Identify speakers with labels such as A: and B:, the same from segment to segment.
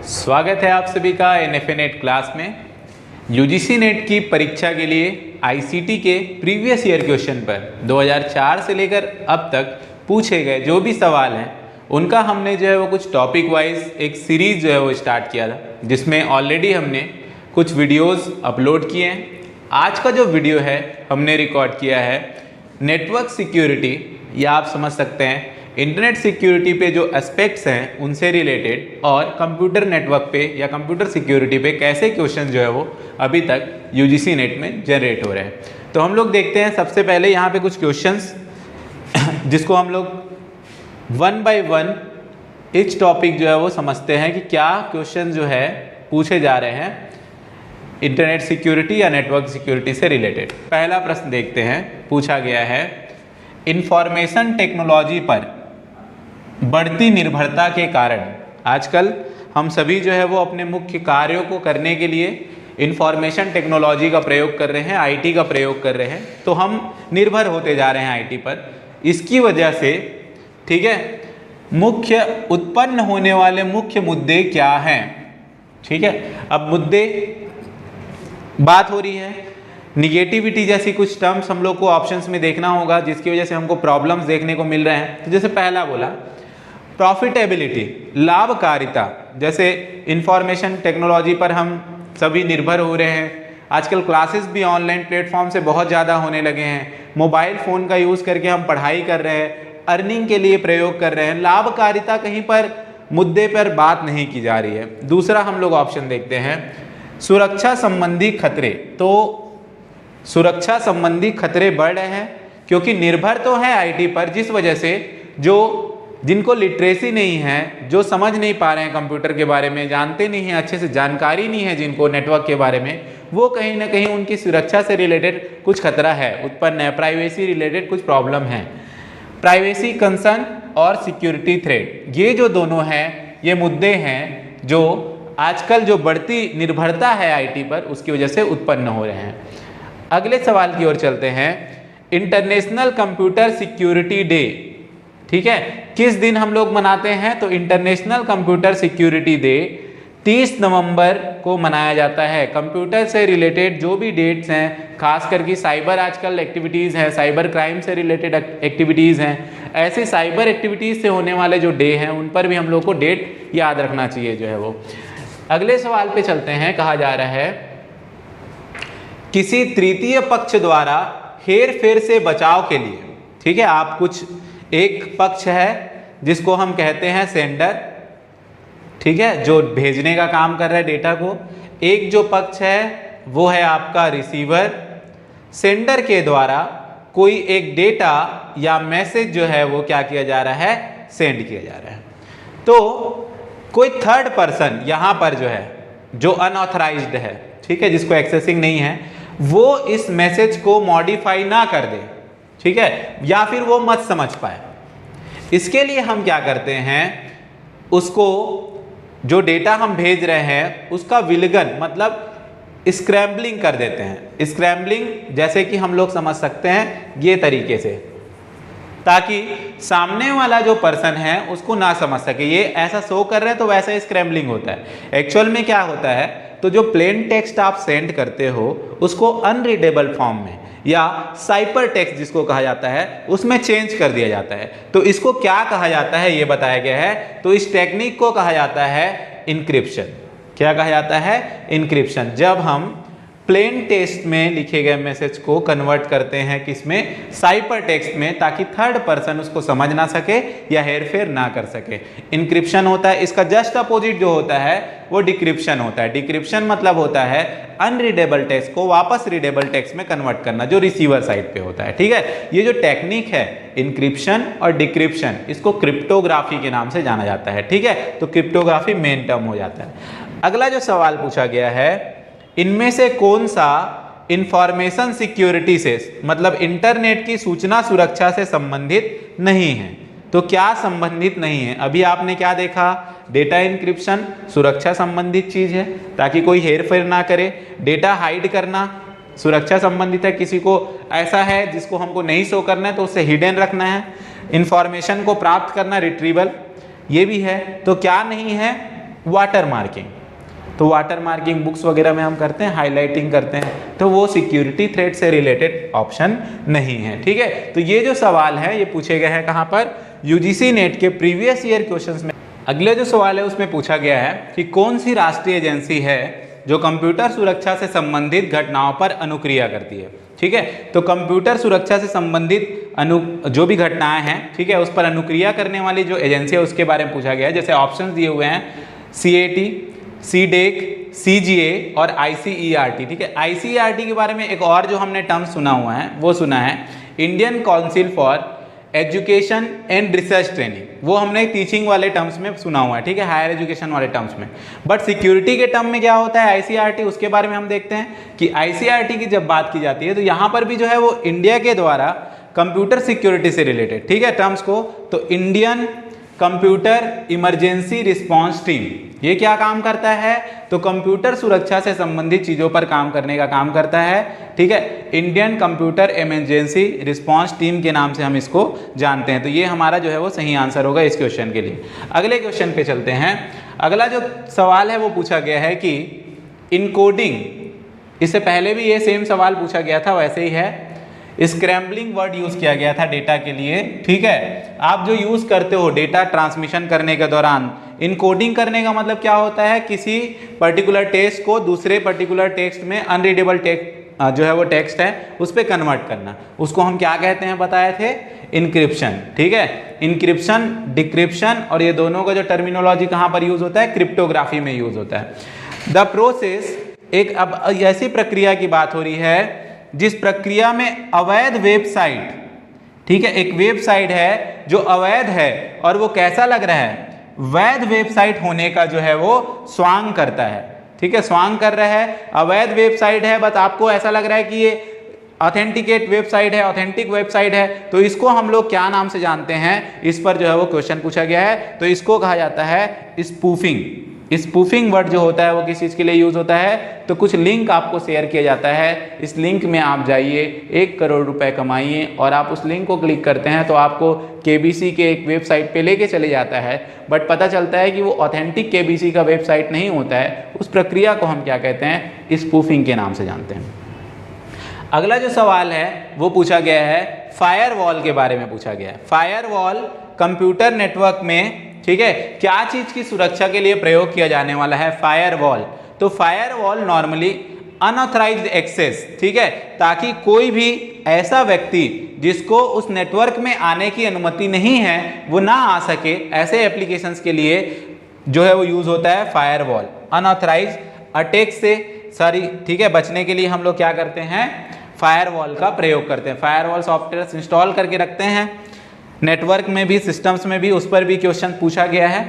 A: स्वागत है आप सभी का एनएफए नेट क्लास में। यूजीसी नेट की परीक्षा के लिए आईसीटी के प्रीवियस ईयर क्वेश्चन पर 2004 से लेकर अब तक पूछे गए जो भी सवाल हैं उनका हमने जो है वो कुछ टॉपिक वाइज एक सीरीज जो है वो स्टार्ट किया था, जिसमें ऑलरेडी हमने कुछ वीडियोस अपलोड किए हैं। आज का जो वीडियो है हमने रिकॉर्ड किया है नेटवर्क सिक्योरिटी, या आप समझ सकते हैं इंटरनेट सिक्योरिटी पे जो एस्पेक्ट्स हैं उनसे रिलेटेड, और कंप्यूटर नेटवर्क पे या कंप्यूटर सिक्योरिटी पे कैसे क्वेश्चन जो है वो अभी तक यूजीसी नेट में जनरेट हो रहे हैं। तो हम लोग देखते हैं सबसे पहले यहाँ पे कुछ क्वेश्चंस जिसको हम लोग one by one etch topic जो है वो समझते हैं कि क्या क्वेश्चन जो है पूछे जा रहे हैं इंटरनेट सिक्योरिटी या नेटवर्क सिक्योरिटी से रिलेटेड। पहला प्रश्न देखते हैं, पूछा गया है इंफॉर्मेशन टेक्नोलॉजी पर बढ़ती निर्भरता के कारण आजकल हम सभी जो है वो अपने मुख्य कार्यों को करने के लिए इंफॉर्मेशन टेक्नोलॉजी का प्रयोग कर रहे हैं, आईटी का प्रयोग कर रहे हैं, तो हम निर्भर होते जा रहे हैं आईटी पर। इसकी वजह से ठीक है मुख्य उत्पन्न होने वाले मुख्य मुद्दे क्या हैं। ठीक है, अब मुद्दे बात हो रही है निगेटिविटी जैसी कुछ टर्म्स हम लोग को ऑप्शंस में देखना होगा, जिसकी वजह से हमको प्रॉब्लम्स देखने को मिल रहे हैं। तो जैसे पहला बोला प्रॉफिटेबिलिटी, लाभकारिता, जैसे इंफॉर्मेशन टेक्नोलॉजी पर हम सभी निर्भर हो रहे हैं। आजकल क्लासेस भी ऑनलाइन प्लेटफॉर्म से बहुत ज़्यादा होने लगे हैं। मोबाइल फ़ोन का यूज़ करके हम पढ़ाई कर रहे हैं, अर्निंग के लिए प्रयोग कर रहे हैं। लाभकारिता कहीं पर मुद्दे पर बात नहीं की जा रही है। दूसरा हम लोग ऑप्शन देखते हैं सुरक्षा संबंधी खतरे। तो सुरक्षा संबंधी खतरे बढ़ रहे हैं क्योंकि निर्भर तो है आईटी पर, जिस वजह से जिनको लिटरेसी नहीं है, जो समझ नहीं पा रहे हैं कंप्यूटर के बारे में, जानते नहीं हैं, अच्छे से जानकारी नहीं है जिनको नेटवर्क के बारे में, वो कहीं ना कहीं उनकी सुरक्षा से रिलेटेड कुछ खतरा है उत्पन्न है, प्राइवेसी रिलेटेड कुछ प्रॉब्लम है। प्राइवेसी कंसर्न और सिक्योरिटी थ्रेट, ये जो दोनों हैं ये मुद्दे हैं जो आजकल जो बढ़ती निर्भरता है आईटी पर उसकी वजह से उत्पन्न हो रहे हैं। अगले सवाल की ओर चलते हैं, इंटरनेशनल कंप्यूटर सिक्योरिटी डे, ठीक है, किस दिन हम लोग मनाते हैं? तो इंटरनेशनल कंप्यूटर सिक्योरिटी डे 30 नवंबर को मनाया जाता है। कंप्यूटर से रिलेटेड जो भी डेट्स हैं, खास करके साइबर आजकल एक्टिविटीज़ हैं, साइबर क्राइम से रिलेटेड एक्टिविटीज़ हैं, ऐसे साइबर एक्टिविटीज़ से होने वाले जो डे हैं उन पर भी हम लोग को डेट याद रखना चाहिए जो है वो। अगले सवाल पे चलते हैं, कहा जा रहा है किसी तृतीय पक्ष द्वारा हेर फेर से बचाव के लिए, ठीक है, आप कुछ एक पक्ष है जिसको हम कहते हैं सेंडर, ठीक है, जो भेजने का काम कर रहा है डेटा को। एक जो पक्ष है वो है आपका रिसीवर। सेंडर के द्वारा कोई एक डेटा या मैसेज जो है वो क्या किया जा रहा है, सेंड किया जा रहा है। तो कोई थर्ड पर्सन यहाँ पर जो है जो अनऑथराइज्ड है, ठीक है, जिसको एक्सेसिंग नहीं है, वो इस मैसेज को मॉडिफाई ना कर दे, ठीक है, या फिर वो मत समझ पाए। इसके लिए हम क्या करते हैं, उसको जो डेटा हम भेज रहे हैं उसका विलगन मतलब स्क्रैम्बलिंग कर देते हैं। स्क्रैम्बलिंग जैसे कि हम लोग समझ सकते हैं ये तरीके से, ताकि सामने वाला जो पर्सन है उसको ना समझ सके। ये ऐसा शो कर रहे हैं तो वैसा स्क्रैम्बलिंग होता है। एक्चुअल में क्या होता है, तो जो प्लेन टेक्स्ट आप सेंड करते हो उसको अनरीडेबल फॉर्म में या साइपर टेक्स्ट जिसको कहा जाता है उसमें चेंज कर दिया जाता है। तो इसको क्या कहा जाता है ये बताया गया है। तो इस टेक्निक को कहा जाता है इनक्रिप्शन। क्या कहा जाता है? इनक्रिप्शन। जब हम प्लेन टेक्स्ट में लिखे गए मैसेज को कन्वर्ट करते हैं किसमें, साइपर टेक्स्ट में, ताकि थर्ड पर्सन उसको समझ ना सके या हेरफेर ना कर सके। इनक्रिप्शन होता है। इसका जस्ट अपोजिट जो होता है वो डिक्रिप्शन होता है। डिक्रिप्शन मतलब होता है अनरीडेबल टेक्स्ट को वापस रीडेबल टेक्स्ट में कन्वर्ट करना, जो रिसीवर साइड पे होता है। ठीक है, ये जो टेक्निक है इनक्रिप्शन और डिक्रिप्शन, इसको क्रिप्टोग्राफी के नाम से जाना जाता है। ठीक है, तो क्रिप्टोग्राफी मेन टर्म हो जाता है। अगला जो सवाल पूछा गया है, इनमें से कौन सा इंफॉर्मेशन सिक्योरिटी से मतलब इंटरनेट की सूचना सुरक्षा से संबंधित नहीं है? तो क्या संबंधित नहीं है? अभी आपने क्या देखा, डेटा इंक्रिप्शन सुरक्षा संबंधित चीज है ताकि कोई हेर फेर ना करे। डेटा हाइड करना सुरक्षा संबंधित है, किसी को ऐसा है जिसको हमको नहीं शो करना है तो उसे हिडन रखना है। इंफॉर्मेशन को प्राप्त करना रिट्रीवल, ये भी है। तो क्या नहीं है? Water marking. तो वाटर मार्किंग बुक्स वगैरह में हम करते हैं, हाईलाइटिंग करते हैं, तो वो सिक्योरिटी थ्रेट से रिलेटेड ऑप्शन नहीं है। ठीक है, तो ये जो सवाल है ये पूछे गए हैं कहाँ पर, यूजीसी नेट के प्रीवियस ईयर क्वेश्चंस में। अगले जो सवाल है उसमें पूछा गया है कि कौन सी राष्ट्रीय एजेंसी है जो कंप्यूटर सुरक्षा से संबंधित घटनाओं पर अनुक्रिया करती है। ठीक है, तो कंप्यूटर सुरक्षा से संबंधित जो भी घटनाएं हैं, ठीक है, उस पर अनुक्रिया करने वाली जो एजेंसी है उसके बारे में पूछा गया है। जैसे ऑप्शंस दिए हुए हैं CAT, CDEC, CGA और ICERT। ठीक है, ICERT के बारे में एक और जो हमने टर्म सुना हुआ है वो सुना है Indian council for education and research training, वो हमने टीचिंग वाले टर्म्स में सुना हुआ है। ठीक है, हायर एजुकेशन वाले टर्म्स में। बट सिक्योरिटी के टर्म में क्या होता है ICRT, उसके बारे में हम देखते हैं कि ICRT की जब बात की जाती है तो यहाँ पर भी जो है वो इंडिया के द्वारा कंप्यूटर सिक्योरिटी से रिलेटेड, ठीक है, टर्म्स को, तो Indian computer emergency response team, ये क्या काम करता है, तो कंप्यूटर सुरक्षा से संबंधित चीज़ों पर काम करने का काम करता है। ठीक है, Indian computer emergency response team के नाम से हम इसको जानते हैं। तो ये हमारा जो है वो सही आंसर होगा इस क्वेश्चन के लिए। अगले क्वेश्चन पे चलते हैं। अगला जो सवाल है वो पूछा गया है कि इनकोडिंग, इससे पहले भी ये सेम सवाल पूछा गया था, वैसे ही है। स्क्रैम्बलिंग वर्ड यूज किया गया था डेटा के लिए। ठीक है, आप जो यूज करते हो डेटा ट्रांसमिशन करने के दौरान, इनकोडिंग करने का मतलब क्या होता है, किसी पर्टिकुलर टेक्स्ट को दूसरे पर्टिकुलर टेक्स्ट में अनरीडेबल टेक्स्ट जो है वो टेक्स्ट है उस पर कन्वर्ट करना, उसको हम क्या कहते हैं बताए थे, इनक्रिप्शन। ठीक है, इनक्रिप्शन, डिक्रिप्शन, और ये दोनों का जो टर्मिनोलॉजी कहाँ पर यूज होता है, क्रिप्टोग्राफी में यूज होता है। द प्रोसेस, एक अब ऐसी प्रक्रिया की बात हो रही है जिस प्रक्रिया में अवैध वेबसाइट, ठीक है, एक वेबसाइट है जो अवैध है और वो कैसा लग रहा है, वैध वेबसाइट होने का जो है वो स्वांग करता है। ठीक है, स्वांग कर रहा है, अवैध वेबसाइट है, बस आपको ऐसा लग रहा है कि ये ऑथेंटिकेट वेबसाइट है, ऑथेंटिक वेबसाइट है, तो इसको हम लोग क्या नाम से जानते हैं, इस पर जो है वो क्वेश्चन पूछा गया है। तो इसको कहा जाता है स्पूफिंग। स्पूफिंग वर्ड जो होता है वो किस चीज़ के लिए यूज होता है, तो कुछ लिंक आपको शेयर किया जाता है, इस लिंक में आप जाइए, 1 करोड़ रुपए कमाइए, और आप उस लिंक को क्लिक करते हैं तो आपको KBC के एक वेबसाइट पे लेके चले जाता है। बट पता चलता है कि वो ऑथेंटिक KBC का वेबसाइट नहीं होता है। उस प्रक्रिया को हम क्या कहते हैं, स्पूफिंग के नाम से जानते हैं। अगला जो सवाल है वो पूछा गया है फायरवॉल के बारे में पूछा गया है। फायरवॉल कंप्यूटर नेटवर्क में, ठीक है, क्या चीज की सुरक्षा के लिए प्रयोग किया जाने वाला है फायरवॉल, तो फायरवॉल नॉर्मली अनऑथराइज्ड एक्सेस, ठीक है, ताकि कोई भी ऐसा व्यक्ति जिसको उस नेटवर्क में आने की अनुमति नहीं है वो ना आ सके, ऐसे एप्लीकेशंस के लिए जो है वो यूज होता है फायरवॉल। अनऑथराइज्ड अटैक से ठीक है, बचने के लिए हम लोग क्या करते हैं, फायरवॉल का प्रयोग करते हैं। फायरवॉल सॉफ्टवेयर इंस्टॉल करके रखते हैं, नेटवर्क में भी, सिस्टम्स में भी, उस पर भी क्वेश्चन पूछा गया है।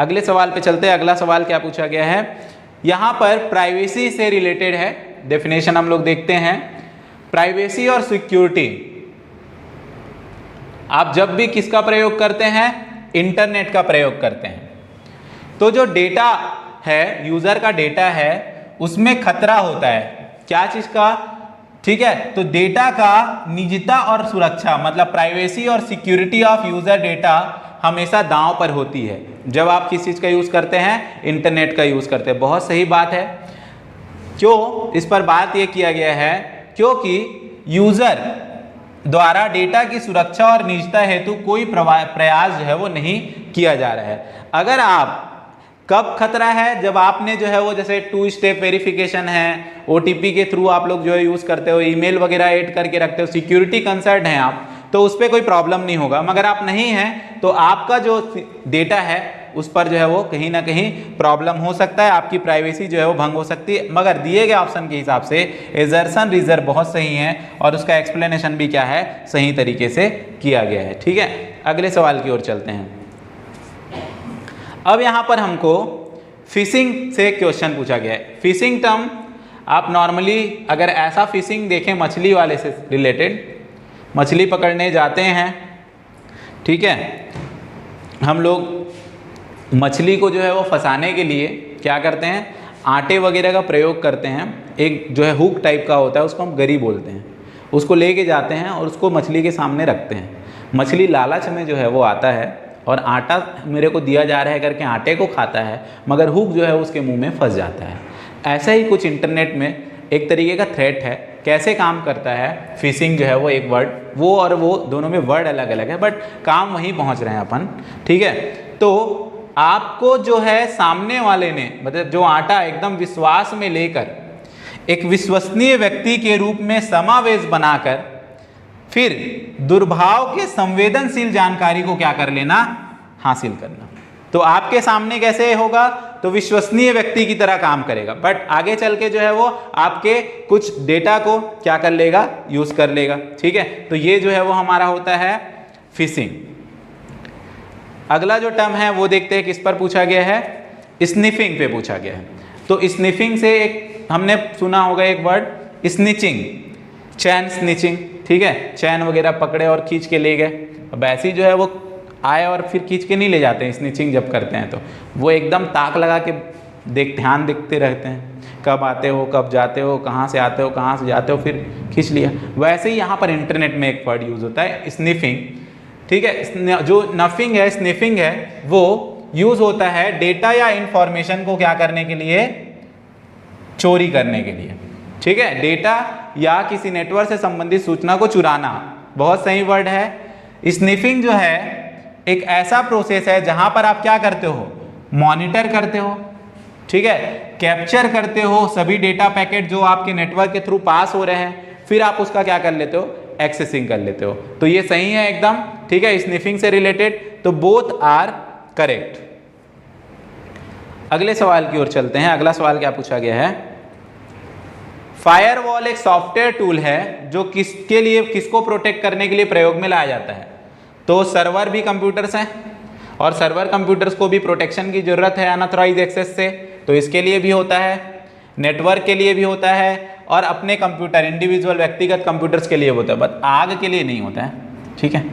A: अगले सवाल पे चलते हैं। अगला सवाल क्या पूछा गया है, यहाँ पर प्राइवेसी से रिलेटेड है, डेफिनेशन हम लोग देखते हैं। प्राइवेसी और सिक्योरिटी, आप जब भी किसका प्रयोग करते हैं, इंटरनेट का प्रयोग करते हैं, तो जो डेटा है, यूजर का डेटा है, उसमें खतरा होता है, क्या चीज का, ठीक है, तो डेटा का निजता और सुरक्षा, मतलब प्राइवेसी और सिक्योरिटी ऑफ यूजर डेटा हमेशा दांव पर होती है जब आप किस चीज का यूज करते हैं, इंटरनेट का यूज करते हैं। बहुत सही बात है। क्यों इस पर बात यह किया गया है, क्योंकि यूजर द्वारा डेटा की सुरक्षा और निजता हेतु कोई प्रयास जो है वो नहीं किया जा रहा है। अगर आप, कब खतरा है, जब आपने जो है वो, जैसे 2 स्टेप वेरिफिकेशन है, OTP के थ्रू आप लोग जो है यूज करते हो, ईमेल वगैरह ऐड करके रखते हो, सिक्योरिटी कंसर्न है आप, तो उस पर कोई प्रॉब्लम नहीं होगा। मगर आप नहीं हैं तो आपका जो डेटा है उस पर जो है वो कहीं ना कहीं प्रॉब्लम हो सकता है, आपकी प्राइवेसी जो है वो भंग हो सकती है। मगर दिए गए ऑप्शन के हिसाब से एजर्सन रिजर्व बहुत सही है और उसका एक्सप्लेनेशन भी क्या है, सही तरीके से किया गया है। ठीक है, अगले सवाल की ओर चलते हैं। अब यहाँ पर हमको फिशिंग से क्वेश्चन पूछा गया है। फिशिंग टर्म आप नॉर्मली अगर ऐसा फिशिंग देखें, मछली वाले से रिलेटेड, मछली पकड़ने जाते हैं, ठीक है, हम लोग मछली को जो है वो फंसाने के लिए क्या करते हैं, आटे वगैरह का प्रयोग करते हैं। एक जो है हुक टाइप का होता है, उसको हम गरी बोलते हैं, उसको लेके जाते हैं और उसको मछली के सामने रखते हैं। मछली लालच में जो है वो आता है और आटा मेरे को दिया जा रहा है करके आटे को खाता है, मगर हुक जो है उसके मुंह में फंस जाता है। ऐसा ही कुछ इंटरनेट में एक तरीके का थ्रेट है। कैसे काम करता है, फिशिंग जो है वो एक वर्ड, वो और वो दोनों में वर्ड अलग अलग है, बट काम वहीं पहुंच रहे हैं अपन, ठीक है। तो आपको जो है सामने वाले ने, मतलब जो आटा एकदम विश्वास में लेकर एक विश्वसनीय व्यक्ति के रूप में समावेश बनाकर फिर दुर्भाव के संवेदनशील जानकारी को क्या कर लेना, हासिल करना। तो आपके सामने कैसे होगा, तो विश्वसनीय व्यक्ति की तरह काम करेगा, बट आगे चल के जो है वो आपके कुछ डेटा को क्या कर लेगा, यूज कर लेगा, ठीक है। तो ये जो है वो हमारा होता है फिशिंग। अगला जो टर्म है वो देखते हैं किस पर पूछा गया है, स्निफिंग पे पूछा गया है। तो स्निफिंग से एक हमने सुना होगा एक वर्ड स्निचिंग, चैन स्निचिंग, ठीक है, चैन वगैरह पकड़े और खींच के ले गए। अब ऐसी जो है वो आए और फिर खींच के नहीं ले जाते हैं, स्निचिंग जब करते हैं तो वो एकदम ताक लगा के ध्यान देखते रहते हैं, कब आते हो कब जाते हो, कहाँ से आते हो कहाँ से जाते हो, फिर खींच लिया। वैसे ही यहाँ पर इंटरनेट में एक वर्ड यूज होता है स्निफिंग, ठीक है। जो नफिंग है, स्निफिंग है, वो यूज होता है डेटा या इंफॉर्मेशन को क्या करने के लिए, चोरी करने के लिए, ठीक है। डेटा या किसी नेटवर्क से संबंधित सूचना को चुराना, बहुत सही वर्ड है। स्निफिंग जो है एक ऐसा प्रोसेस है जहां पर आप क्या करते हो, मॉनिटर करते हो, ठीक है, कैप्चर करते हो सभी डेटा पैकेट जो आपके नेटवर्क के थ्रू पास हो रहे हैं, फिर आप उसका क्या कर लेते हो, एक्सेसिंग कर लेते हो। तो ये सही है एकदम, ठीक है, स्निफिंग से रिलेटेड। तो बोथ आर करेक्ट। अगले सवाल की ओर चलते हैं। अगला सवाल क्या पूछा गया है, फायरवॉल एक सॉफ्टवेयर टूल है जो किसके लिए, किसको प्रोटेक्ट करने के लिए प्रयोग में लाया जाता है। तो सर्वर भी कंप्यूटर्स हैं और सर्वर कंप्यूटर्स को भी प्रोटेक्शन की जरूरत है अनऑथराइज्ड एक्सेस से, तो इसके लिए भी होता है, नेटवर्क के लिए भी होता है, और अपने कंप्यूटर इंडिविजुअल व्यक्तिगत कंप्यूटर्स के लिए होता है, बट आग के लिए नहीं होता है, ठीक है।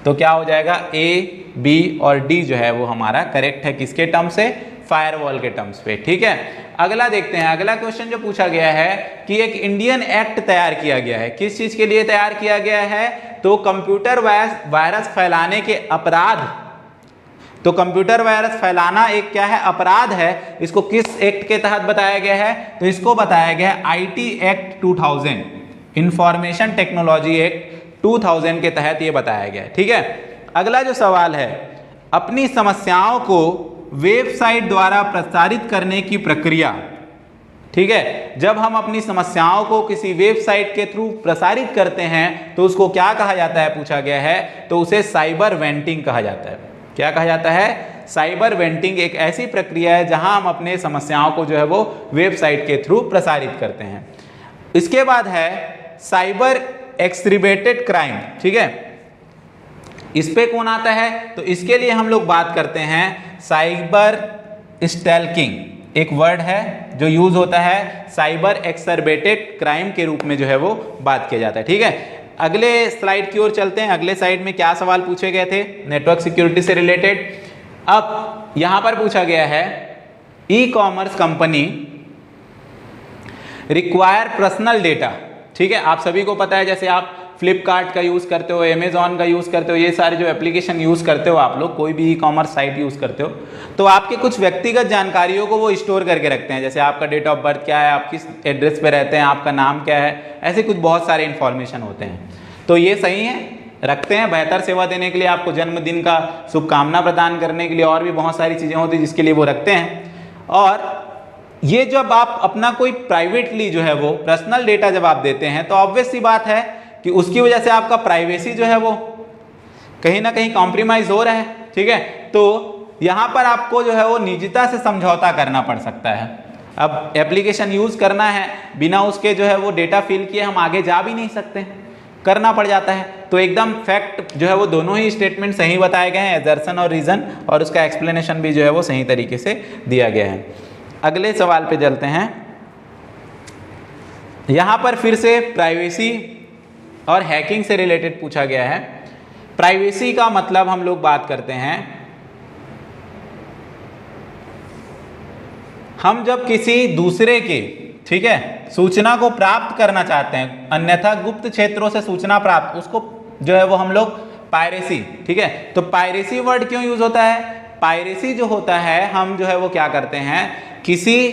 A: तो क्या हो जाएगा, ए, बी और डी जो है वो हमारा करेक्ट है, किसके टर्म से, फायरवॉल के टर्म्स पे, ठीक है। अगला देखते हैं। अगला क्वेश्चन जो पूछा गया है कि एक इंडियन एक्ट तैयार किया गया है, किस चीज के लिए तैयार किया गया है, तो कंप्यूटर वायरस फैलाने के अपराध, तो कंप्यूटर वायरस फैलाना एक क्या है, अपराध है। इसको किस एक्ट के तहत बताया गया है, तो इसको बताया गया है IT act 2000, information technology act 2000 के तहत ये बताया गया है, ठीक है। अगला जो सवाल है, अपनी समस्याओं को वेबसाइट द्वारा प्रसारित करने की प्रक्रिया, ठीक है। जब हम अपनी समस्याओं को किसी वेबसाइट के थ्रू प्रसारित करते हैं तो उसको क्या कहा जाता है, पूछा गया है, तो उसे साइबर वेंटिंग कहा जाता है। क्या कहा जाता है, साइबर वेंटिंग एक ऐसी प्रक्रिया है जहां हम अपने समस्याओं को जो है वो वेबसाइट के थ्रू प्रसारित करते हैं। इसके बाद है साइबर एक्सरिबेटेड क्राइम, ठीक है। इस पे कौन आता है, तो इसके लिए हम लोग बात करते हैं साइबर स्टैल्किंग, एक वर्ड है जो यूज होता है साइबर एक्सरबेटेड क्राइम के रूप में जो है वो बात किया जाता है, ठीक है। अगले स्लाइड की ओर चलते हैं। अगले स्लाइड में क्या सवाल पूछे गए थे, नेटवर्क सिक्योरिटी से रिलेटेड। अब यहां पर पूछा गया है, e commerce company require personal data, ठीक है। आप सभी को पता है, जैसे आप फ्लिपकार्ट का यूज़ करते हो, अमेजॉन का यूज़ करते हो, ये सारे जो एप्लीकेशन यूज़ करते हो आप लोग, कोई भी ई कॉमर्स साइट यूज़ करते हो, तो आपके कुछ व्यक्तिगत जानकारियों को वो स्टोर करके रखते हैं। जैसे आपका डेट ऑफ बर्थ क्या है, आप किस एड्रेस पे रहते हैं, आपका नाम क्या है, ऐसे कुछ बहुत सारे इन्फॉर्मेशन होते हैं। तो ये सही है, रखते हैं बेहतर सेवा देने के लिए, आपको जन्मदिन का शुभकामना प्रदान करने के लिए, और भी बहुत सारी चीज़ें होती हैं जिसके लिए वो रखते हैं। और ये जब आप अपना कोई प्राइवेटली जो है वो पर्सनल डेटा जब आप देते हैं, तो ऑब्वियस सी बात है कि उसकी वजह से आपका प्राइवेसी जो है वो कहीं ना कहीं कॉम्प्रोमाइज हो रहा है, ठीक है। तो यहाँ पर आपको जो है वो निजता से समझौता करना पड़ सकता है। अब एप्लीकेशन यूज करना है, बिना उसके जो है वो डेटा फिल किए हम आगे जा भी नहीं सकते, करना पड़ जाता है। तो एकदम फैक्ट जो है वो दोनों ही स्टेटमेंट सही बताए गए हैं, एजर्सन और रीजन, और उसका एक्सप्लेनेशन भी जो है वो सही तरीके से दिया गया है। अगले सवाल पे चलते हैं। यहाँ पर फिर से प्राइवेसी और हैकिंग से रिलेटेड पूछा गया है। प्राइवेसी का मतलब हम लोग बात करते हैं, हम जब किसी दूसरे के, ठीक है, सूचना को प्राप्त करना चाहते हैं, अन्यथा गुप्त क्षेत्रों से सूचना प्राप्त, उसको जो है वो हम लोग पायरेसी, ठीक है। तो पायरेसी वर्ड क्यों यूज होता है? पायरेसी जो होता है, हम जो है वो क्या करते हैं, किसी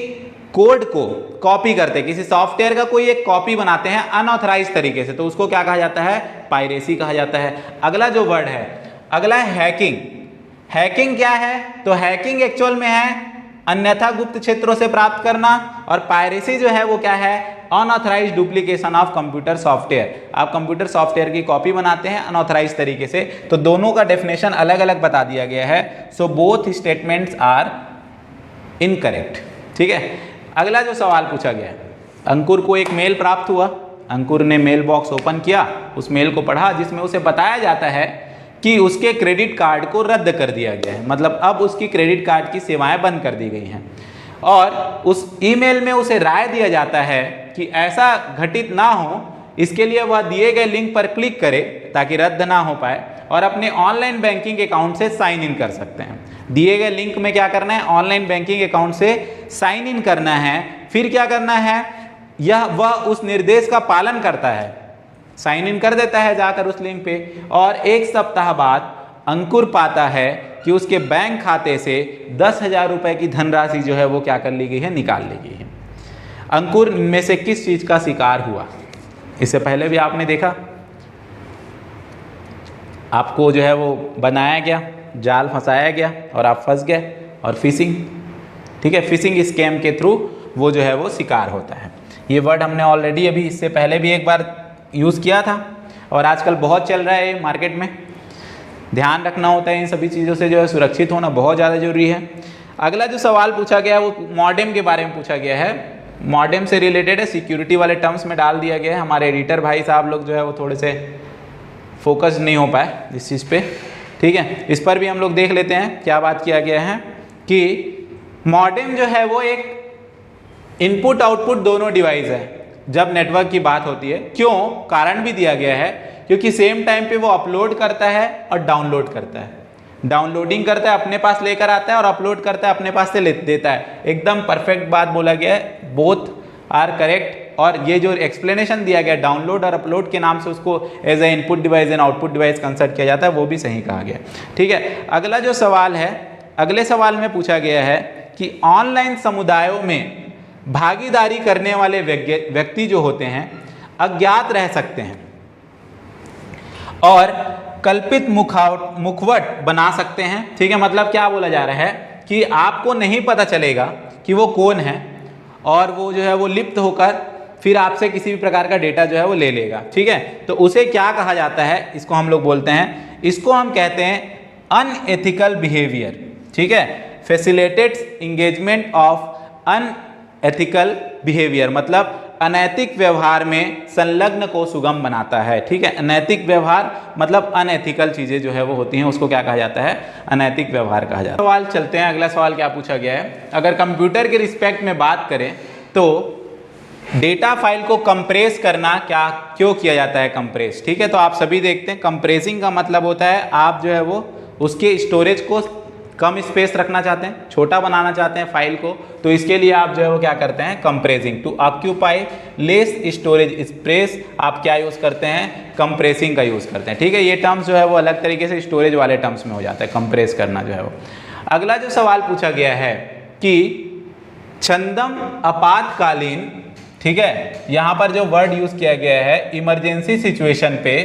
A: कोड को कॉपी करते हैं, किसी सॉफ्टवेयर का कोई एक कॉपी बनाते हैं अनऑथराइज तरीके से, तो उसको क्या कहा जाता है? पायरेसी कहा जाता है। अगला जो वर्ड है, अगला है हैकिंग। हैकिंग क्या है? तो हैकिंग एक्चुअल में है अन्यथा गुप्त क्षेत्रों से प्राप्त करना, और पायरेसी जो है वो क्या है? Unauthorise duplication of computer software. आप कंप्यूटर सॉफ्टवेयर की कॉपी बनाते हैं अनऑथराइज तरीके से, तो दोनों का डेफिनेशन अलग अलग बता दिया गया है। So both statements are incorrect, ठीक है। अगला जो सवाल पूछा गया है, अंकुर को एक मेल प्राप्त हुआ, अंकुर ने मेल बॉक्स ओपन किया, उस मेल को पढ़ा जिसमें उसे बताया जाता है कि उसके क्रेडिट कार्ड को रद्द कर दिया गया है, मतलब अब उसकी क्रेडिट कार्ड की सेवाएं बंद कर दी गई हैं, और उस ईमेल में उसे राय दिया जाता है कि ऐसा घटित ना हो, इसके लिए वह दिए गए लिंक पर क्लिक करे ताकि रद्द ना हो पाए, और अपने ऑनलाइन बैंकिंग अकाउंट से साइन इन कर सकते हैं। दिए गए लिंक में क्या करना है? ऑनलाइन बैंकिंग अकाउंट से साइन इन करना है। फिर क्या करना है? वह उस निर्देश का पालन करता है, साइन इन कर देता है जाकर उस लिंक पे, और एक सप्ताह बाद अंकुर पाता है कि उसके बैंक खाते से 10,000 रुपए की धनराशि जो है वो क्या कर ली गई है? निकाल ली गई है। अंकुर में से किस चीज का शिकार हुआ? इससे पहले भी आपने देखा, आपको जो है वो बनाया गया, जाल फंसाया गया और आप फंस गए, और फिशिंग, ठीक है, फिशिंग स्कैम के थ्रू वो जो है वो शिकार होता है। ये वर्ड हमने ऑलरेडी अभी इससे पहले भी एक बार यूज़ किया था, और आजकल बहुत चल रहा है मार्केट में। ध्यान रखना होता है इन सभी चीज़ों से, जो है सुरक्षित होना बहुत ज़्यादा जरूरी है। अगला जो सवाल पूछा गया वो मॉडेम के बारे में पूछा गया है। मॉडेम से रिलेटेड है, सिक्योरिटी वाले टर्म्स में डाल दिया गया है। हमारे एडिटर भाई साहब लोग जो है वो थोड़े से फोकस नहीं हो पाए इस चीज़ पे, ठीक है। इस पर भी हम लोग देख लेते हैं क्या बात किया गया है कि मॉडेम जो है वो एक इनपुट आउटपुट दोनों डिवाइस है जब नेटवर्क की बात होती है। क्यों? कारण भी दिया गया है, क्योंकि सेम टाइम पे वो अपलोड करता है और डाउनलोड करता है। डाउनलोडिंग करता है, अपने पास लेकर आता है, और अपलोड करता है, अपने पास से ले देता है। एकदम परफेक्ट बात बोला गया है, बोथ आर करेक्ट। और ये जो एक्सप्लेनेशन दिया गया डाउनलोड और अपलोड के नाम से, उसको as a input device and output device consider किया जाता है, वो भी सही कहा गया, ठीक है। अगला जो सवाल है, अगले सवाल में पूछा गया है कि ऑनलाइन समुदायों में भागीदारी करने वाले व्यक्ति जो होते हैं अज्ञात रह सकते हैं और कल्पित मुखवट बना सकते हैं, ठीक है। मतलब क्या बोला जा रहा है कि आपको नहीं पता चलेगा कि वो कौन है, और वो जो है वो लिप्त होकर फिर आपसे किसी भी प्रकार का डेटा जो है वो ले लेगा, ठीक है। तो उसे क्या कहा जाता है? इसको हम लोग बोलते हैं, इसको हम कहते हैं अनएथिकल बिहेवियर, ठीक है। Facilitates engagement of unethical behaviour, मतलब अनैतिक व्यवहार में संलग्न को सुगम बनाता है, ठीक है। अनैतिक व्यवहार मतलब अनएथिकल चीजें जो है वो होती हैं, उसको क्या कहा जाता है? अनैतिक व्यवहार कहा जाता है। सवाल चलते हैं, अगला सवाल क्या पूछा गया है। अगर कंप्यूटर के रिस्पेक्ट में बात करें तो डेटा फाइल को कंप्रेस करना क्यों किया जाता है? कंप्रेस, ठीक है। तो आप सभी देखते हैं, कंप्रेसिंग का मतलब होता है आप जो है वो उसके स्टोरेज को कम स्पेस रखना चाहते हैं, छोटा बनाना चाहते हैं फाइल को, तो इसके लिए आप जो है वो क्या करते हैं? Compressing. To occupy less storage space आप क्या यूज़ करते हैं? कंप्रेसिंग का यूज़ करते हैं, ठीक है। ये टर्म्स जो है वो अलग तरीके से स्टोरेज वाले टर्म्स में हो जाता है, कंप्रेस करना जो है वो। अगला जो सवाल पूछा गया है कि छंदम आपातकालीन, ठीक है, यहाँ पर जो वर्ड यूज़ किया गया है इमरजेंसी सिचुएशन पे,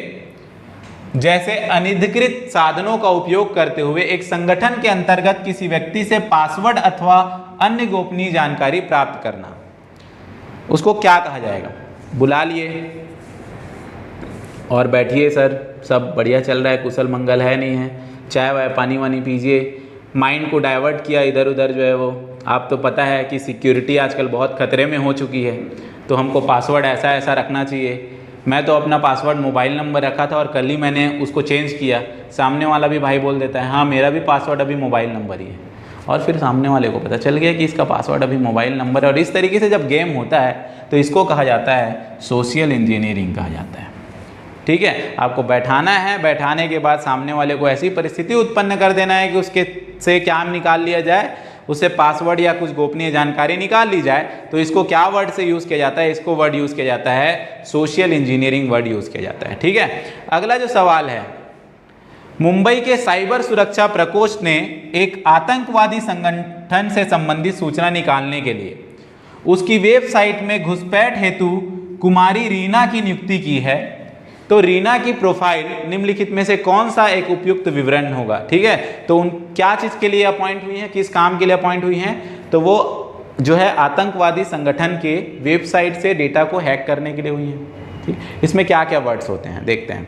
A: जैसे अनधिकृत साधनों का उपयोग करते हुए एक संगठन के अंतर्गत किसी व्यक्ति से पासवर्ड अथवा अन्य गोपनीय जानकारी प्राप्त करना, उसको क्या कहा जाएगा? बुला लिए और बैठिए सर, सब बढ़िया चल रहा है, कुशल मंगल है नहीं है, चाय वाय पानी वानी पीजिए, माइंड को डाइवर्ट किया इधर उधर जो है वो। आप तो पता है कि सिक्योरिटी आजकल बहुत खतरे में हो चुकी है, तो हमको पासवर्ड ऐसा ऐसा रखना चाहिए। मैं तो अपना पासवर्ड मोबाइल नंबर रखा था और कल ही मैंने उसको चेंज किया। सामने वाला भी भाई बोल देता है हाँ मेरा भी पासवर्ड अभी मोबाइल नंबर ही है, और फिर सामने वाले को पता चल गया कि इसका पासवर्ड अभी मोबाइल नंबर है। और इस तरीके से जब गेम होता है तो इसको कहा जाता है सोशल इंजीनियरिंग कहा जाता है, ठीक है। आपको बैठाना है, बैठाने के बाद सामने वाले को ऐसी परिस्थिति उत्पन्न कर देना है कि उसके से क्या निकाल लिया जाए, उससे पासवर्ड या कुछ गोपनीय जानकारी निकाल ली जाए। तो इसको क्या वर्ड से यूज़ किया जाता है? इसको वर्ड यूज़ किया जाता है सोशल इंजीनियरिंग वर्ड यूज़ किया जाता है, ठीक है। अगला जो सवाल है मुंबई के साइबर सुरक्षा प्रकोष्ठ ने एक आतंकवादी संगठन से संबंधित सूचना निकालने के लिए उसकी वेबसाइट में घुसपैठ हेतु कुमारी रीना की नियुक्ति की है, तो रीना की प्रोफाइल निम्नलिखित में से कौन सा एक उपयुक्त विवरण होगा। ठीक है, तो उन क्या चीज के लिए अपॉइंट हुई है, किस काम के लिए अपॉइंट हुई हैं, तो वो जो है आतंकवादी संगठन के वेबसाइट से डेटा को हैक करने के लिए हुई हैं। ठीक, इसमें क्या क्या वर्ड्स होते हैं देखते हैं।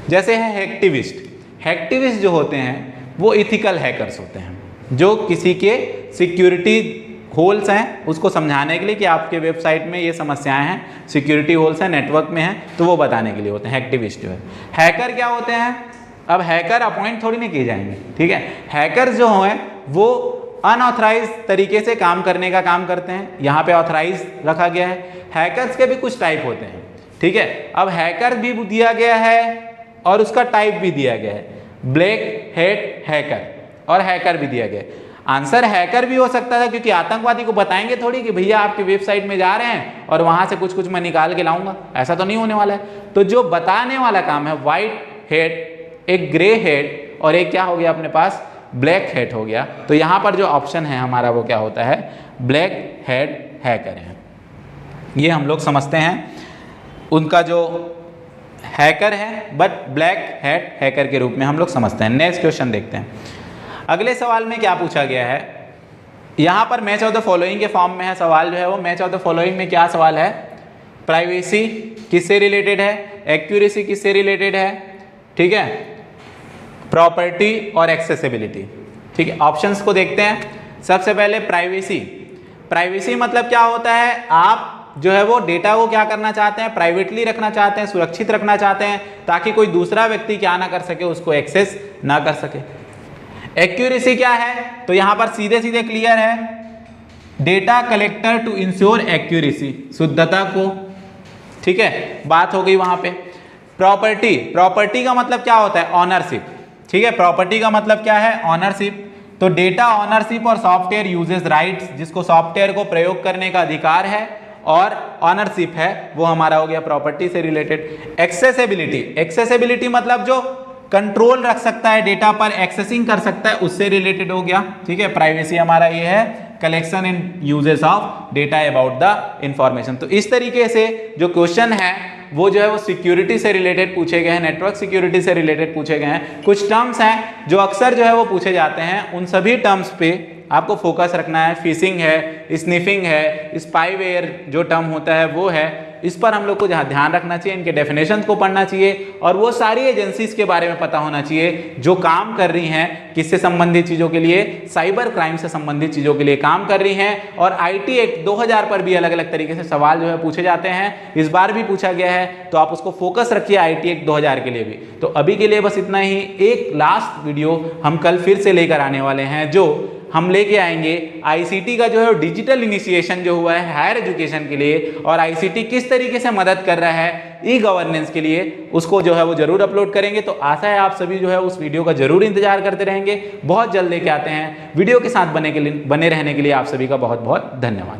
A: जैसे है हैकटिविस्ट। हैकटिविस्ट जो होते हैं वो इथिकल हैकर्स होते हैं, जो किसी के सिक्योरिटी होल्स हैं उसको समझाने के लिए कि आपके वेबसाइट में ये समस्याएं हैं, सिक्योरिटी होल्स हैं, नेटवर्क में हैं, तो वो बताने के लिए होते हैं हैकटिविस्ट जो है। हैकर क्या होते हैं, अब हैकर अपॉइंट थोड़ी नहीं किए जाएंगे। ठीक है, हैकर जो हैं वो अनऑथराइज तरीके से काम करने का काम करते हैं, यहाँ पे ऑथराइज रखा गया है। हैकर्स के भी कुछ टाइप होते हैं। ठीक है, अब हैकर भी दिया गया है और उसका टाइप भी दिया गया है, ब्लैक हैट हैकर और हैकर भी दिया गया है। आंसर हैकर भी हो सकता था, क्योंकि आतंकवादी को बताएंगे थोड़ी कि भैया आपकी वेबसाइट में जा रहे हैं और वहां से कुछ मैं निकाल के लाऊंगा, ऐसा तो नहीं होने वाला है। तो जो बताने वाला काम है व्हाइट हेड, एक ग्रे हेड और एक क्या हो गया अपने पास ब्लैक हेड हो गया। तो यहाँ पर जो ऑप्शन है हमारा वो क्या होता है, ब्लैक हेड हैकर है। ये हम लोग समझते हैं उनका जो हैकर है, बट ब्लैक हेड हैकर के रूप में हम लोग समझते हैं। नेक्स्ट क्वेश्चन देखते हैं। अगले सवाल में क्या पूछा गया है, यहाँ पर मैच ऑफ द फॉलोइंग के फॉर्म में है सवाल जो है वो। मैच ऑफ द फॉलोइंग में क्या सवाल है, प्राइवेसी किससे रिलेटेड है, एक्यूरेसी किससे रिलेटेड है, ठीक है, प्रॉपर्टी और एक्सेसिबिलिटी। ठीक है, ऑप्शंस को देखते हैं। सबसे पहले प्राइवेसी। प्राइवेसी मतलब क्या होता है, आप जो है वो डेटा को क्या करना चाहते हैं, प्राइवेटली रखना चाहते हैं, सुरक्षित रखना चाहते हैं, ताकि कोई दूसरा व्यक्ति क्या ना कर सके, उसको एक्सेस ना कर सके। एक्यूरेसी क्या है, तो यहां पर सीधे सीधे क्लियर है, data collector to ensure accuracy, शुद्धता को। ठीक है, बात हो गई वहां पे। प्रॉपर्टी, प्रॉपर्टी का मतलब क्या होता है, ऑनरशिप। ठीक है, प्रॉपर्टी का मतलब क्या है, ऑनरशिप। तो डेटा ऑनरशिप और सॉफ्टवेयर यूजेस राइट्स, जिसको सॉफ्टवेयर को प्रयोग करने का अधिकार है और ऑनरशिप है, वो हमारा हो गया प्रॉपर्टी से रिलेटेड। एक्सेसिबिलिटी, एक्सेसिबिलिटी मतलब जो कंट्रोल रख सकता है डेटा पर, एक्सेसिंग कर सकता है, उससे रिलेटेड हो गया। ठीक है, प्राइवेसी हमारा ये है, collection and uses of data about the information. तो इस तरीके से जो क्वेश्चन है वो जो है वो सिक्योरिटी से रिलेटेड पूछे गए हैं, नेटवर्क सिक्योरिटी से रिलेटेड पूछे गए हैं। कुछ टर्म्स हैं जो अक्सर जो है वो पूछे जाते हैं, उन सभी टर्म्स पे आपको फोकस रखना है। फिशिंग है, स्निफिंग है, स्पाईवेयर जो टर्म होता है वो है, इस पर हम लोग को जहाँ ध्यान रखना चाहिए, इनके डेफिनेशन को पढ़ना चाहिए और वो सारी एजेंसीज के बारे में पता होना चाहिए जो काम कर रही हैं किससे संबंधित चीज़ों के लिए, साइबर क्राइम से संबंधित चीज़ों के लिए काम कर रही हैं। और IT एक्ट 2000 पर भी अलग अलग तरीके से सवाल जो है पूछे जाते हैं, इस बार भी पूछा गया है, तो आप उसको फोकस रखिए IT एक्ट 2000 के लिए भी। तो अभी के लिए बस इतना ही। एक लास्ट वीडियो हम कल फिर से लेकर आने वाले हैं, जो हम लेके आएंगे ICT का जो है डिजिटल इनिशिएशन जो हुआ है हायर एजुकेशन के लिए, और ICT किस तरीके से मदद कर रहा है ई गवर्नेंस के लिए, उसको जो है वो जरूर अपलोड करेंगे। तो आशा है आप सभी जो है उस वीडियो का जरूर इंतजार करते रहेंगे। बहुत जल्द लेके आते हैं। वीडियो के साथ बने रहने के लिए आप सभी का बहुत बहुत धन्यवाद।